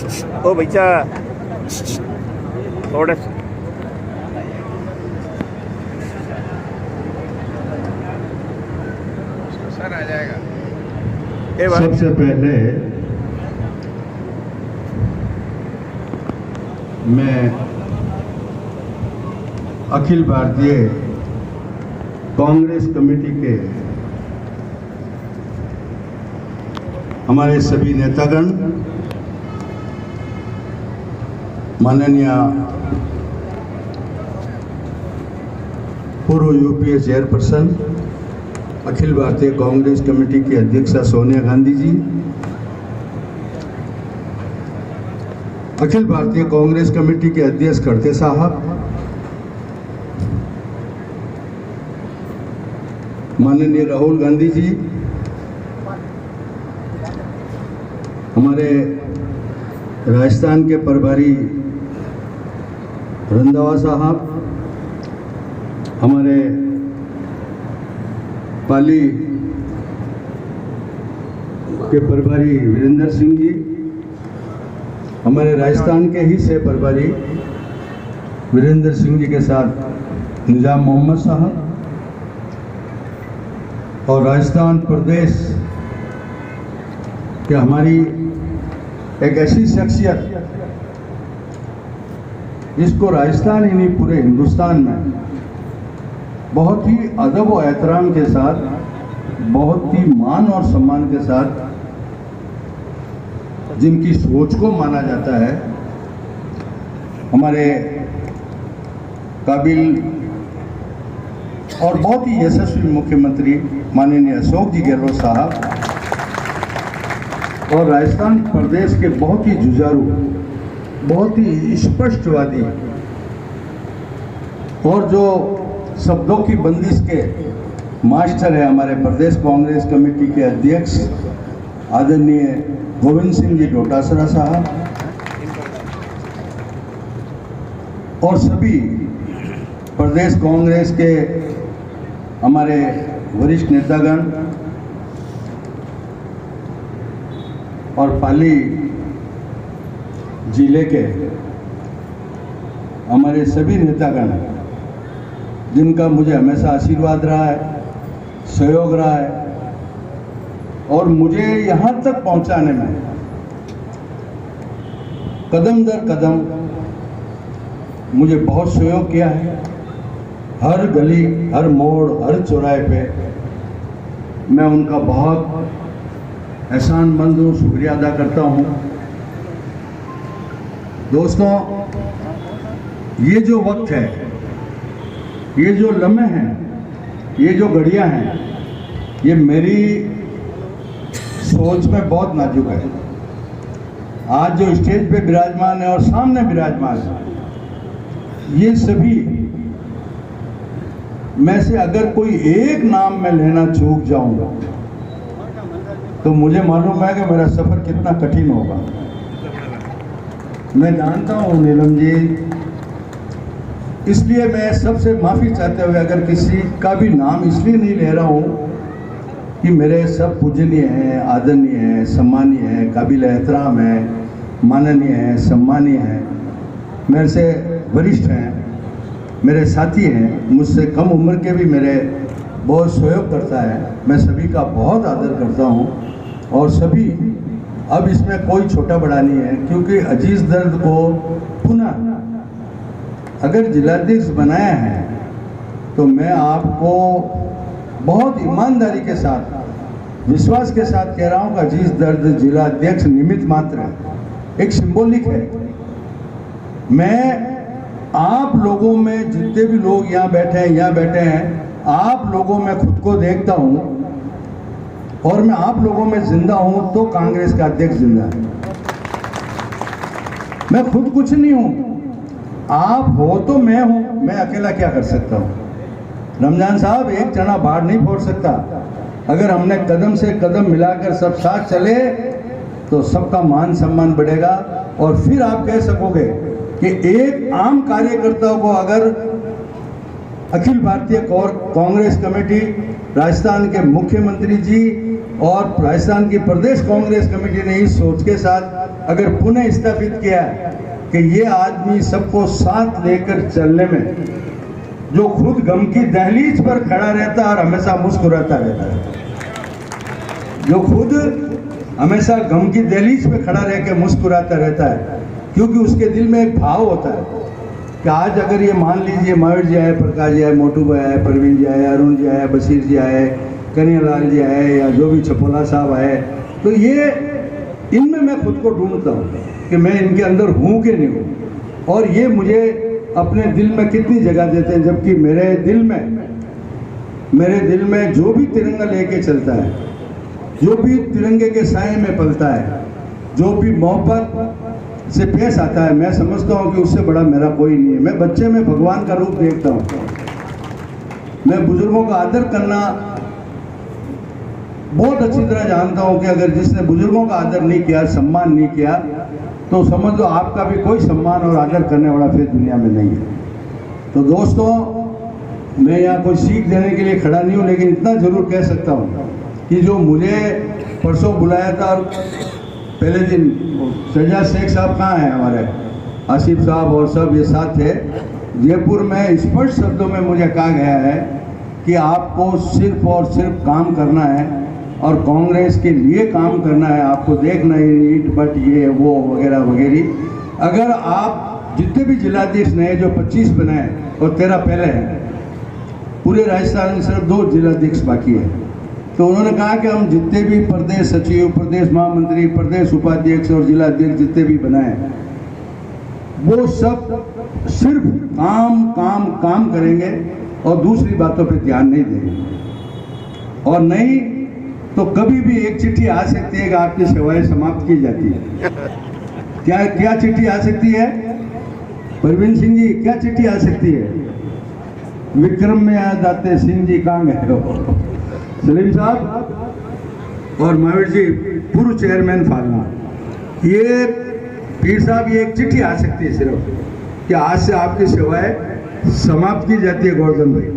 ओ भैया थोड़े सर आ जाएगा। सबसे पहले मैं अखिल भारतीय कांग्रेस कमेटी के हमारे सभी नेतागण, माननीय पूर्व UPA chairperson Akhil Bharatiya Congress committee की अध्यक्षा सोनिया गांधी जी, अखिल भारतीय कांग्रेस कमेटी के अध्यक्ष खड़गे साहब, माननीय राहुल गांधी जी, हमारे राजस्थान के प्रभारी रंधावा साहब, हमारे पाली के प्रभारी वीरेंद्र सिंह जी, हमारे राजस्थान के ही से प्रभारी वीरेंद्र सिंह जी के साथ निजाम मोहम्मद साहब, और राजस्थान प्रदेश कि हमारी एक ऐसी शख्सियत जिसको राजस्थान ही नहीं पूरे हिंदुस्तान में बहुत ही अदब और एहतराम के साथ, बहुत ही मान और सम्मान के साथ जिनकी सोच को माना जाता है, हमारे काबिल और बहुत ही यशस्वी मुख्यमंत्री माननीय अशोक जी गहलोत साहब, और राजस्थान प्रदेश के बहुत ही जुझारू, बहुत ही स्पष्टवादी और जो शब्दों की बंदिश के मास्टर है हमारे प्रदेश कांग्रेस कमेटी के अध्यक्ष आदरणीय गोविंद सिंह जी डोटासरा साहब, और सभी प्रदेश कांग्रेस के हमारे वरिष्ठ नेतागण और पाली जिले के हमारे सभी नेतागण जिनका मुझे हमेशा आशीर्वाद रहा है, सहयोग रहा है, और मुझे यहाँ तक पहुँचाने में कदम दर कदम मुझे बहुत सहयोग किया है। हर गली, हर मोड़, हर चौराहे पे मैं उनका बहुत एहसानमंद हूँ, शुक्रिया अदा करता हूँ। दोस्तों, ये जो वक्त है, ये जो लम्हे हैं, ये जो घड़ियाँ हैं, ये मेरी सोच में बहुत नाजुक है। आज जो स्टेज पे विराजमान है और सामने विराजमान है, ये सभी में से अगर कोई एक नाम मैं लेना चूक जाऊंगा तो मुझे मालूम है कि मेरा सफर कितना कठिन होगा। मैं जानता हूँ नीलम जी, इसलिए मैं सबसे माफ़ी चाहते हुए अगर किसी का भी नाम इसलिए नहीं ले रहा हूँ कि मेरे सब पूजनीय हैं, आदरणीय हैं, सम्मानीय हैं, काबिल एहतराम हैं, माननीय हैं, सम्मानीय हैं, मेरे से वरिष्ठ हैं, मेरे साथी हैं, मुझसे कम उम्र के भी मेरे बहुत सहयोग करता है। मैं सभी का बहुत आदर करता हूँ, और सभी, अब इसमें कोई छोटा बड़ा नहीं है, क्योंकि अजीज दर्द को पुनः अगर जिलाध्यक्ष बनाया है तो मैं आपको बहुत ईमानदारी के साथ, विश्वास के साथ कह रहा हूँ कि अजीज दर्द जिलाध्यक्ष निमित्त मात्र है, एक सिंबॉलिक है। मैं आप लोगों में, जितने भी लोग यहाँ बैठे हैं, आप लोगों में खुद को देखता हूँ, और मैं आप लोगों में जिंदा हूँ तो कांग्रेस का अध्यक्ष जिंदा है। मैं खुद कुछ नहीं हूँ, आप हो तो मैं हूँ, मैं अकेला क्या कर सकता हूँ। रमजान साहब, एक चना बाहर नहीं फोड़ सकता। अगर हमने कदम से कदम मिलाकर सब साथ चले तो सबका मान सम्मान बढ़ेगा, और फिर आप कह सकोगे कि एक आम कार्यकर्ता को अगर अखिल भारतीय कांग्रेस कमेटी, राजस्थान के मुख्यमंत्री जी और राजस्थान की प्रदेश कांग्रेस कमेटी ने इस सोच के साथ अगर पुनः स्थापित किया कि ये आदमी सबको साथ लेकर चलने में, जो खुद गम की दहलीज पर खड़ा रहता है और हमेशा मुस्कुराता रहता है, जो खुद हमेशा गम की दहलीज पे खड़ा रह के मुस्कुराता रहता है, क्योंकि उसके दिल में एक भाव होता है कि आज अगर ये मान लीजिए महावीर जी आए, प्रकाश जी आए, मोटू भाई आए, प्रवीण जी आए, अरुण जी आए, बशीर जी आए, कन्हैयालाल जी आए, या जो भी छपोला साहब आए, तो ये इनमें मैं खुद को ढूंढता हूँ कि मैं इनके अंदर हूँ कि नहीं हूँ, और ये मुझे अपने दिल में कितनी जगह देते हैं। जबकि मेरे दिल में जो भी तिरंगा लेके चलता है, जो भी तिरंगे के साए में पलता है, जो भी मोहब्बत से पेश आता है, मैं समझता हूँ कि उससे बड़ा मेरा कोई नहीं है। मैं बच्चे में भगवान का रूप देखता हूँ। मैं बुजुर्गों का आदर करना बहुत अच्छी तरह जानता हूँ कि अगर जिसने बुजुर्गों का आदर नहीं किया, सम्मान नहीं किया, तो समझ लो आपका भी कोई सम्मान और आदर करने वाला फिर दुनिया में नहीं है। तो दोस्तों, मैं यहाँ कोई सीख देने के लिए खड़ा नहीं हूँ, लेकिन इतना जरूर कह सकता हूँ कि जो मुझे परसों बुलाया था और पहले दिन शहजाद शेख साहब कहाँ हैं, हमारे आसिफ साहब और सब ये साथ थे, जयपुर में स्पष्ट शब्दों में मुझे कहा गया है कि आपको सिर्फ और सिर्फ काम करना है और कांग्रेस के लिए काम करना है, आपको देखना है ईट बट ये वो वगैरह वगैरह। अगर आप जितने भी जिलाधीश नए जो 25 बनाए और 13 पहले हैं, पूरे राजस्थान में सिर्फ 2 जिलाधीश बाकी है, तो उन्होंने कहा कि हम जितने भी प्रदेश सचिव, प्रदेश महामंत्री, प्रदेश उपाध्यक्ष और जिलाध्यक्ष जितने भी बनाए, वो सब सिर्फ काम काम काम करेंगे और दूसरी बातों पे ध्यान नहीं देंगे। और नहीं तो कभी भी एक चिट्ठी आ सकती है कि आपकी सेवाएं समाप्त की जाती है। क्या चिट्ठी आ सकती है? प्रवीण सिंह जी, क्या चिट्ठी आ सकती है? विक्रम में आ जाते सिंह जी, कहाँ गए हो? सलीम साहब और महावीर जी, पूर्व चेयरमैन फालना, ये पीर साहब, ये एक चिट्ठी आ सकती है सिर्फ कि आज से आपकी सेवाएं समाप्त की जाती है गोवर्धन भाई,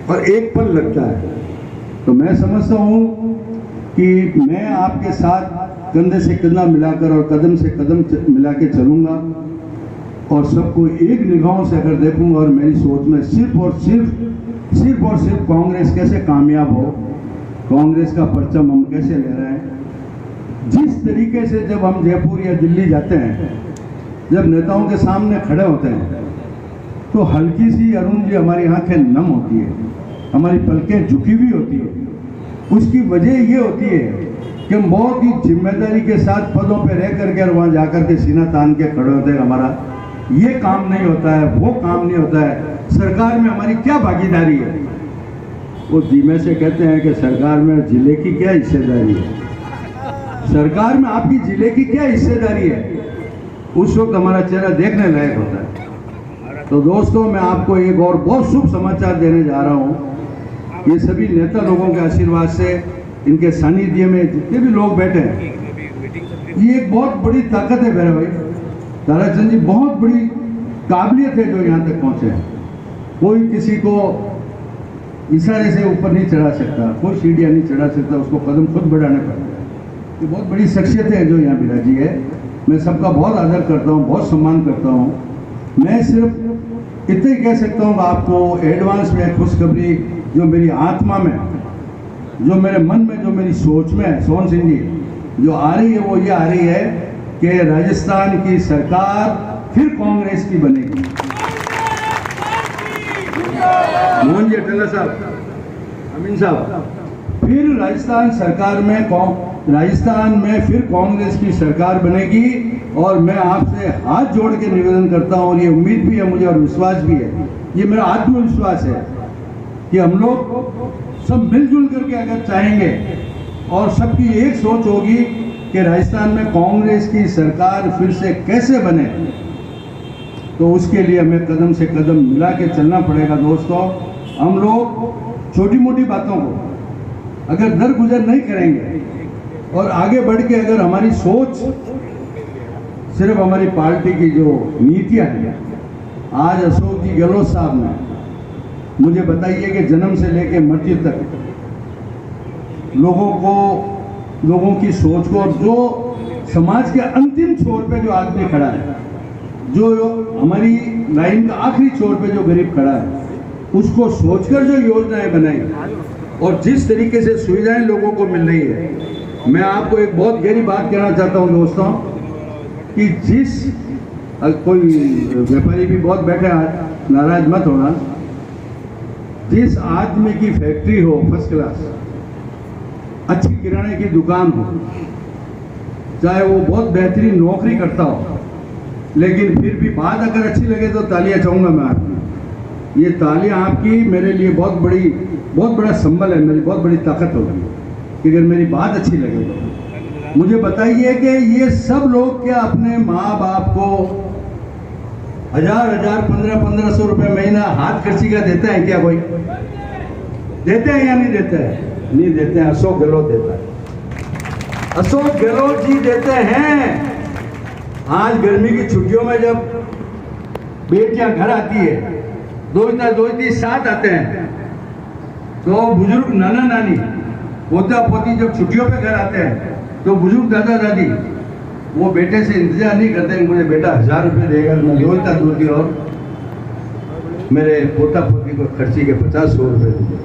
और एक पल लगता है। तो मैं समझता हूँ कि मैं आपके साथ कंधे से कंधा मिलाकर और कदम से कदम मिला के चलूँगा और सबको एक निगाहों से अगर देखूँगा, और मेरी सोच में सिर्फ और सिर्फ कांग्रेस कैसे कामयाब हो, कांग्रेस का परचम हम कैसे ले रहे हैं। जिस तरीके से जब हम जयपुर या दिल्ली जाते हैं, जब नेताओं के सामने खड़े होते हैं, तो हल्की सी अरुण जी हमारी आंखें नम होती है, हमारी पलकें झुकी हुई होती है। उसकी वजह ये होती है कि हम बहुत ही जिम्मेदारी के साथ पदों पे रह करके और वहाँ जाकर के सीना तान के खड़े होते हैं। हमारा ये काम नहीं होता है, वो काम नहीं होता है, सरकार में हमारी क्या भागीदारी है। वो धीमे से कहते हैं कि सरकार में जिले की क्या हिस्सेदारी है, सरकार में आपकी जिले की क्या हिस्सेदारी है। उस वक्त हमारा चेहरा देखने लायक होता है। तो दोस्तों, मैं आपको एक और बहुत शुभ समाचार देने जा रहा हूँ। ये सभी नेता लोगों के आशीर्वाद से, इनके सानिध्य में जितने भी लोग बैठे हैं, ये एक बहुत बड़ी ताकत है मेरे भाई। ताराचंद जी, बहुत बड़ी काबिलियत है जो यहाँ तक पहुँचे हैं। कोई किसी को इशारे से ऊपर नहीं चढ़ा सकता, कोई सीढ़ियाँ नहीं चढ़ा सकता, उसको कदम खुद बढ़ाने पड़ते हैं। ये बहुत बड़ी शख्सियत है जो यहाँ विराजी है। मैं सबका बहुत आदर करता हूँ, बहुत सम्मान करता हूँ। मैं सिर्फ इतना ही कह सकता हूँ आपको एडवांस में खुशखबरी जो मेरी आत्मा में, जो मेरे मन में, जो मेरी सोच में सोहन सिंह जी जो आ रही है, वो ये आ रही है कि राजस्थान की सरकार फिर कांग्रेस की बनेगी। मोहन जी अटला साहब, अमीन साहब, फिर राजस्थान सरकार में राजस्थान में फिर कांग्रेस की सरकार बनेगी। और मैं आपसे हाथ जोड़ के निवेदन करता हूँ, और ये उम्मीद भी है मुझे और विश्वास भी है, ये मेरा आत्मविश्वास है कि हम लोग सब मिलजुल करके अगर चाहेंगे और सबकी एक सोच होगी कि राजस्थान में कांग्रेस की सरकार फिर से कैसे बने, तो उसके लिए हमें कदम से कदम मिला के चलना पड़ेगा। दोस्तों, हम लोग छोटी मोटी बातों को अगर दरगुजर नहीं करेंगे और आगे बढ़ के अगर हमारी सोच सिर्फ हमारी पार्टी की जो नीतियाँ हैं, आज अशोक जी गहलोत साहब ने मुझे बताइए कि जन्म से लेकर मृत्यु तक लोगों की सोच को, जो समाज के अंतिम छोर पे जो आदमी खड़ा है, जो हमारी लाइन का आखिरी छोर पे जो गरीब खड़ा है, उसको सोचकर जो योजनाएं बनाई और जिस तरीके से सुविधाएं लोगों को मिल रही है, मैं आपको एक बहुत गहरी बात कहना चाहता हूं दोस्तों कि जिस कोई व्यापारी भी बहुत बैठे हैं, नाराज मत होना, जिस आदमी की फैक्ट्री हो फर्स्ट क्लास, अच्छी किराने की दुकान हो, चाहे वो बहुत बेहतरीन नौकरी करता हो, लेकिन फिर भी बात अगर अच्छी लगे तो तालियां चाहूंगा मैं आपकी। ये तालियां आपकी मेरे लिए बहुत बड़ा संबल है, मेरी बहुत बड़ी ताकत होगी कि अगर मेरी बात अच्छी लगे तो। मुझे बताइए कि ये सब लोग क्या अपने माँ बाप को 1000 1500 रुपए महीना हाथ खर्ची का देते हैं क्या? कोई देते हैं या नहीं देते हैं? नहीं देते हैं। अशोक गहलोत देता है, अशोक गहलोत जी देते हैं। आज गर्मी की छुट्टियों में जब बेटियां घर आती है, दो साथ आते हैं, तो बुजुर्ग नाना नानी पोता पोती जब छुट्टियों पे घर आते हैं, तो बुजुर्ग दादा दादी वो बेटे से इंतजार नहीं करते हैं मुझे बेटा 1000 रुपये देगा, मैं योजना दूंगी और मेरे पोता पोती को खर्ची के 50-100 रुपये दूंगे।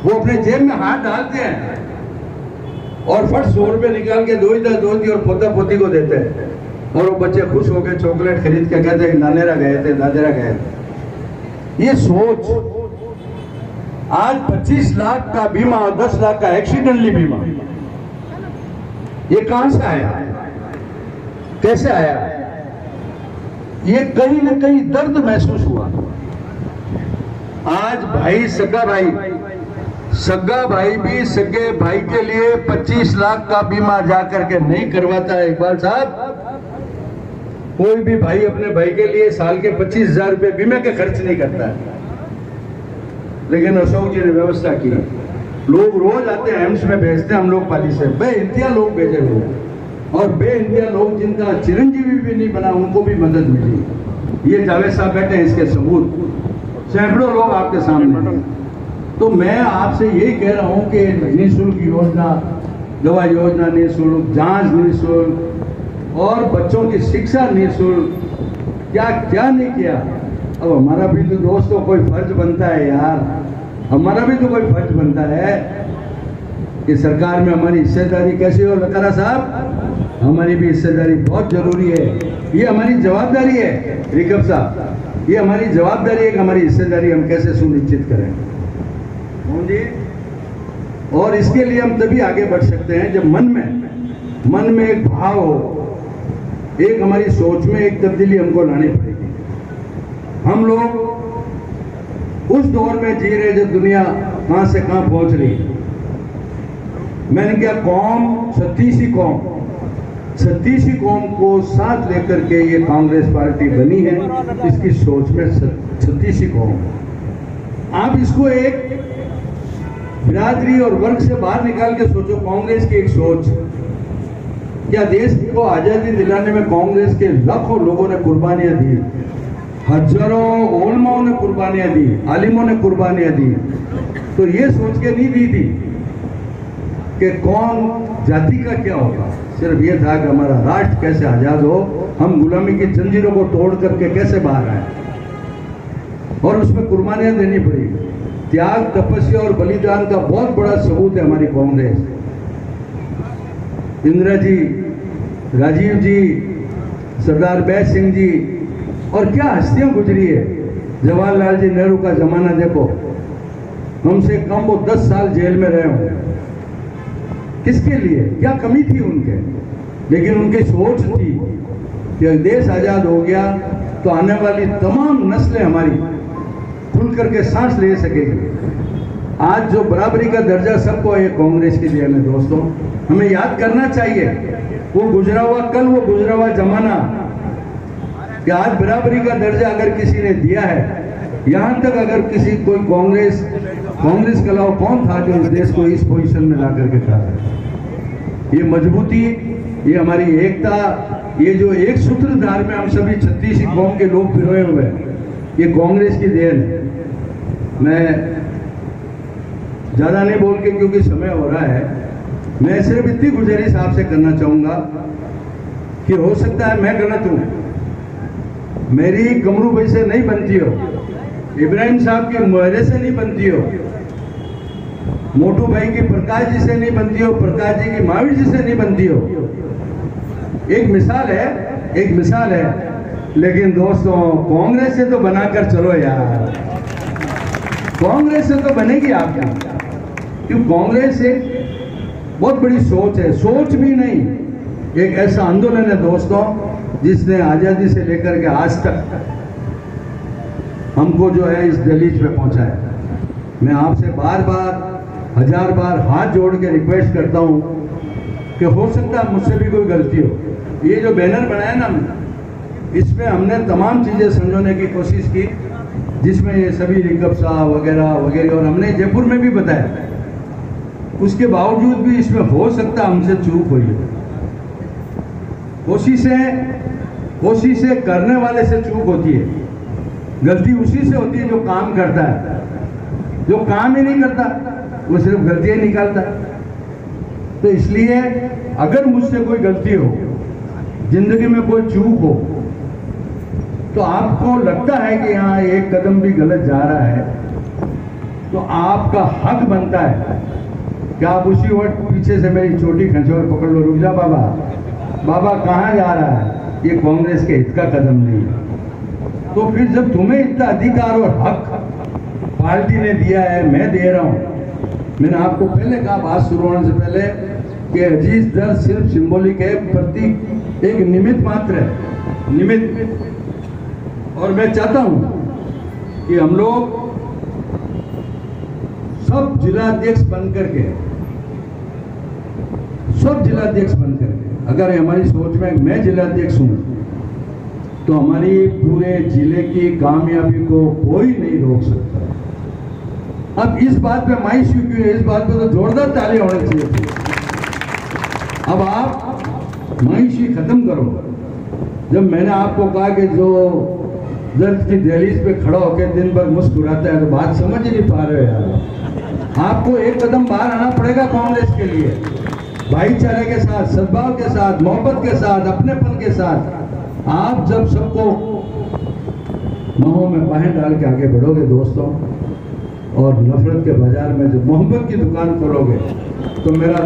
वो अपने जेब में हाथ डालते हैं और फट 100 रुपये निकाल के दोती और पोता पोती को देते हैं, और वो बच्चे खुश होकर चॉकलेट खरीद के कहते हैं नानेरा गए थे, दादेरा गए थे। ये सोच, आज 25 लाख का बीमा और 10 लाख का एक्सीडेंटली बीमा, ये कहां से आया, कैसे आया? ये कहीं ना कहीं दर्द महसूस हुआ। आज भाई सगा भाई भी सगे भाई के लिए 25 लाख का बीमा जाकर के नहीं करवाता है। इकबाल साहब, कोई भी भाई अपने भाई के लिए साल के 25,000 रुपए बीमे के खर्च नहीं करता है, लेकिन अशोक जी ने व्यवस्था की। लोग रोज आते हैं, एम्स में भेजते हैं हम लोग पाली से, बेइंतहा लोग भेजे हुए, और बेइंतहा लोग जिनका चिरंजीवी भी नहीं बना उनको भी मदद मिली। ये जावेद साहब बैठे हैं, इसके सबूत सैकड़ों लोग आपके सामने। तो मैं आपसे यही कह रहा हूं कि निःशुल्क योजना, दवा योजना निःशुल्क, जांच निःशुल्क और बच्चों की शिक्षा निःशुल्क, क्या क्या नहीं किया। अब हमारा भी तो दोस्तों कोई फर्ज बनता है यार, हमारा भी तो कोई फर्ज बनता है कि सरकार में हमारी हिस्सेदारी कैसी हो। लकारा साहब, हमारी भी हिस्सेदारी बहुत जरूरी है, ये हमारी जवाबदारी है। रिकब साहब, ये हमारी जवाबदारी है कि हमारी हिस्सेदारी हम कैसे सुनिश्चित करें जी। और इसके लिए हम तभी आगे बढ़ सकते हैं जब मन में एक भाव हो, एक हमारी सोच में एक तब्दीली हमको लानी पड़ेगी। हम लोग उस दौर में जी रहे जब दुनिया कहां से कहां पहुंच रही है। मैंने क्या, कौम 36 कौम को साथ लेकर के ये कांग्रेस पार्टी बनी है। इसकी सोच में 36 कौम, आप इसको एक बिरादरी और वर्ग से बाहर निकाल के सोचो। कांग्रेस की एक सोच, क्या देश को आजादी दिलाने में कांग्रेस के लाखों लोगों ने कुर्बानियां दी, हजारों उलमाओं ने कुर्बानियां दी, आलिमों ने कुर्बानियां दी। तो ये सोच के नहीं दी थी कि कौन जाति का क्या होगा, सिर्फ ये था कि हमारा राष्ट्र कैसे आजाद हो, हम गुलामी की जंजीरों को तोड़ करके कैसे बाहर आए, और उसमें कुर्बानियां देनी पड़ी। त्याग, तपस्या और बलिदान का बहुत बड़ा सबूत है हमारी कांग्रेस। इंदिरा जी, राजीव जी, सरदार बैस सिंह जी, और क्या हस्तियां गुजरी है। जवाहरलाल जी नेहरू का जमाना देखो, हमसे कम वो 10 साल जेल में रहे होंगे। किसके लिए, क्या कमी थी उनके, लेकिन उनकी सोच थी कि देश आजाद हो गया तो आने वाली तमाम नस्लें हमारी खुल करके सांस ले सकेगी। आज जो बराबरी का दर्जा सबको है, कांग्रेस की देन है दोस्तों। हमें याद करना चाहिए वो गुजरा हुआ कल, वो गुजरा हुआ जमाना, कि आज बराबरी का दर्जा अगर किसी ने दिया है, यहां तक अगर किसी कोई कांग्रेस के अलावा कौन था जो इस देश को इस पोजीशन में ला करके खड़ा है। ये मजबूती, ये हमारी एकता, ये जो एक सूत्रधार में हम सभी 36 कौम के लोग पिरोए हुए हैं, ये कांग्रेस की देन है। मैं ज्यादा नहीं बोल के, क्योंकि समय हो रहा है, मैं सिर्फ इतनी गुजारिश आपसे करना चाहूंगा कि हो सकता है मैं गलत हूं, मेरी कमरू भाई से नहीं बनती हो, इब्राहिम साहब के मुहरे से नहीं बनती हो, मोटू भाई की प्रकाश जी से नहीं बनती हो, प्रकाश जी की महावीर जी से नहीं बनती हो। एक मिसाल है, लेकिन दोस्तों कांग्रेस से तो बनाकर चलो यार, कांग्रेस से तो बनेगी आपकी, क्यों? कांग्रेस एक बहुत बड़ी सोच है, सोच भी नहीं, एक ऐसा आंदोलन है दोस्तों जिसने आजादी से लेकर के आज तक हमको जो है इस दहलीज पे पहुंचाया। मैं आपसे बार बार 1000 बार हाथ जोड़ के रिक्वेस्ट करता हूं कि हो सकता है मुझसे भी कोई गलती हो। ये जो बैनर बनाया ना हमने, इसमें हमने तमाम चीजें समझाने की कोशिश की, जिसमें ये सभी रिकब्सा वगैरह वगैरह, और हमने जयपुर में भी बताया। उसके बावजूद भी इसमें हो सकता हमसे चूक हुई है। कोशिशें करने वाले से चूक होती है, गलती उसी से होती है जो काम करता है। जो काम ही नहीं करता वो सिर्फ गलतियां निकालता। तो इसलिए अगर मुझसे कोई गलती हो, जिंदगी में कोई चूक हो, तो आपको लगता है कि यहाँ एक कदम भी गलत जा रहा है, तो आपका हक बनता है कि आप उसी वक्त पीछे से मेरी चोटी खींचो और पकड़ लो, रुक जा बाबा, बाबा कहाँ जा रहा है, ये कांग्रेस के हित का कदम नहीं है। तो फिर जब तुम्हें इतना अधिकार और हक पार्टी ने दिया है, मैं दे रहा हूं। मैंने आपको पहले कहा, बात शुरू होने से पहले, कि अजीज दर सिर्फ सिंबॉलिक है, प्रतीक एक निमित्त मात्र है, निमित्त। और मैं चाहता हूं कि हम लोग सब जिलाध्यक्ष बनकर के, अगर हमारी सोच में मैं जिलाध्यक्ष हूं तो हमारी पूरे जिले की कामयाबी को कोई नहीं रोक सकता। अब इस बात पे मायूसी क्यों है? इस बात पे तो जोरदार ताली होनी चाहिए थी। अब आप मायूसी खत्म करो। जब मैंने आपको कहा कि जो दर्द की दहलीज पे खड़ा होकर दिन भर मुस्कुराता है, तो बात समझ ही नहीं पा रहे हो यार। आपको एक कदम बाहर आना पड़ेगा कांग्रेस के लिए, भाईचारे के साथ, सद्भाव के साथ, मोहब्बत के साथ, अपनेपन के साथ। आप जब सबको बाहों में बाहें डाल के आगे बढ़ोगे दोस्तों, और नफरत के बाजार में जो मोहब्बत की दुकान खोलोगे, तो मेरा